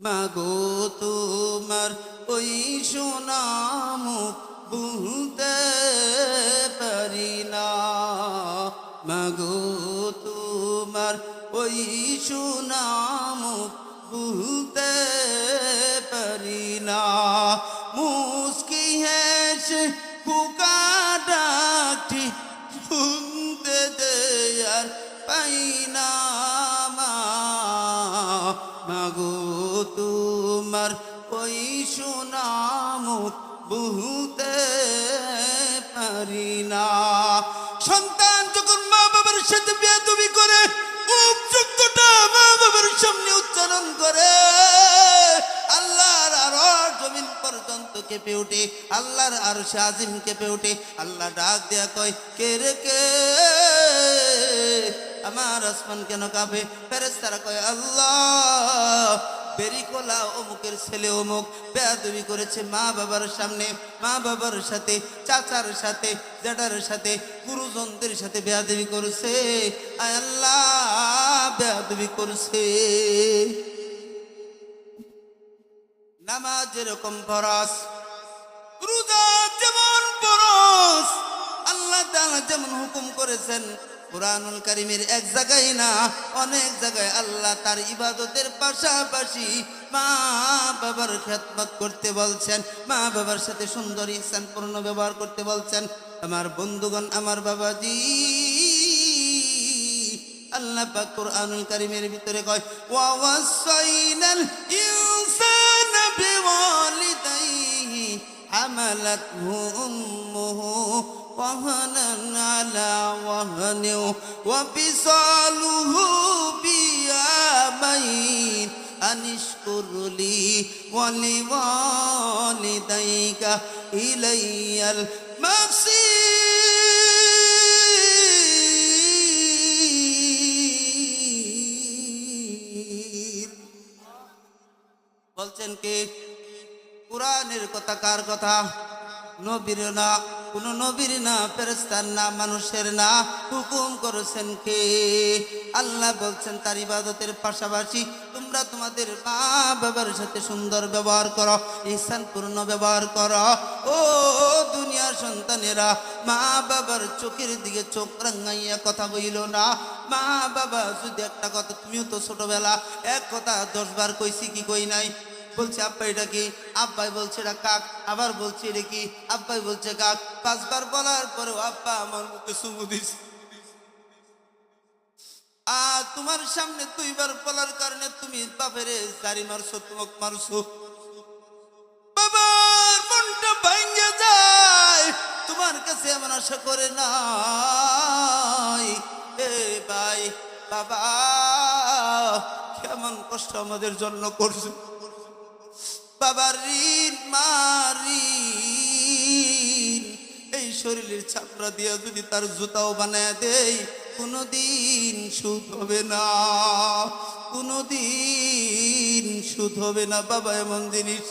মাগো তোমার ওই সোনা মুখ ভুলতে পারি না, মাগো তোমার ওই সোনা মুখ ভুলতে পারি না। মুস্কি হেসে পোকা ডাকটি শুনতে দেয়ার পাই না, মাগো তোমার ওই সোনা মুখ ভুলতে পারি না। সন্তান যখন মা বাবার সাথে বেয়াদবি করে, উপযুক্তটা মা বাবার সামনে উচ্চারণ করে, আল্লাহর আরশ জমিন পর্যন্ত কেঁপে ওঠে, আল্লাহর আরশে আজিম কেঁপে ওঠে। আল্লাহ ডাক দেয়া কয়, কে রে কে? আমার আসমান কেন কাঁপে? ফেরেশতারা কয়, আল্লাহ বেরিকোলা অমুকের ছেলে অমুক বেয়াদবি করেছে মা বাবার সামনে, মা বাবার সাথে, চাচার সাথে, জ্যাঠার সাথে, গুরুজনদের সাথে বেয়াদবি করেছে। আয় আল্লাহ বেয়াদবি করেছে। নামাজ যেরকম ফরজ, রোজা যেমন ফরজ, আল্লাহ তাআলা যেমন হুকুম করেছেন, কুরআনুল কারীমের এক জায়গায় না অনেক জায়গায় আল্লাহ তার ইবাদতের পাশাপাশি মা বাবার খেদমত করতে বলছেন, মা বাবার সাথে সুন্দর ইহসানপূর্ণ ব্যবহার করতে বলছেন। আমার বন্ধুগণ, আমার বাবাজি, আল্লাহ পাক কুরআনুল কারীমের ভিতরে কয়, ওয়া ওয়াসাইনাল ইনসানা বিওয়ালিদাইহি হামালাতহু উম্মুহু ওয়াহানান আলা ওয়াহানিন ওয়া ফিসালুহু বিয়ামাইন আনিশকুরলি ওয়া লিওয়ালিদাইকা ইলাইয়াল মাসির। বলছেন কে? কুরআনের কথা। কার কথা? নবীর না, কোন নবীর না, ফেরেশতার না, মানুষের না। হুকুম করেছেন কে? আল্লাহ বলছেন তার ইবাদতের পাশাপাশি তোমরা তোমাদের মা বাবার সাথে সুন্দর ব্যবহার করো, ইহসানপূর্ণ ব্যবহার করো। ও দুনিয়ার সন্তানেরা, মা বাবার চোখের দিকে চোখ রাঙাইয়া কথা বইল না। মা বাবা যদি একটা কথা, তুমিও তো ছোটবেলা এক কথা 10 বার কইছি কি কই নাই? বলছে আব্বা এটা কি, আব্বাই বলছে এটা কাক, আবার বলছে এটা কি, আব্বাই বলছে কাক। 5 বার বলার পরেও আব্বা আমার মুখে চুমু দিছে। আর তোমার সামনে 2 বার বলার কারণে তুমি বাপেরে জারি মারছো, তুমক মারছো। বাবার মনটা ভাঙে যায়, তোমার কাছে এমন আশা করে নাই। এ ভাই, বাবা কেমন কষ্ট আমাদের জন্য করছে। বাবার ঋণ, মা ঋণ, এই শরীরের চামড়া দিয়া যদি তার জুতাও বানায় দেই, কোনদিন সুদ হবে না, কোনদিন সুদ হবে না। বাবা এমন জিনিস।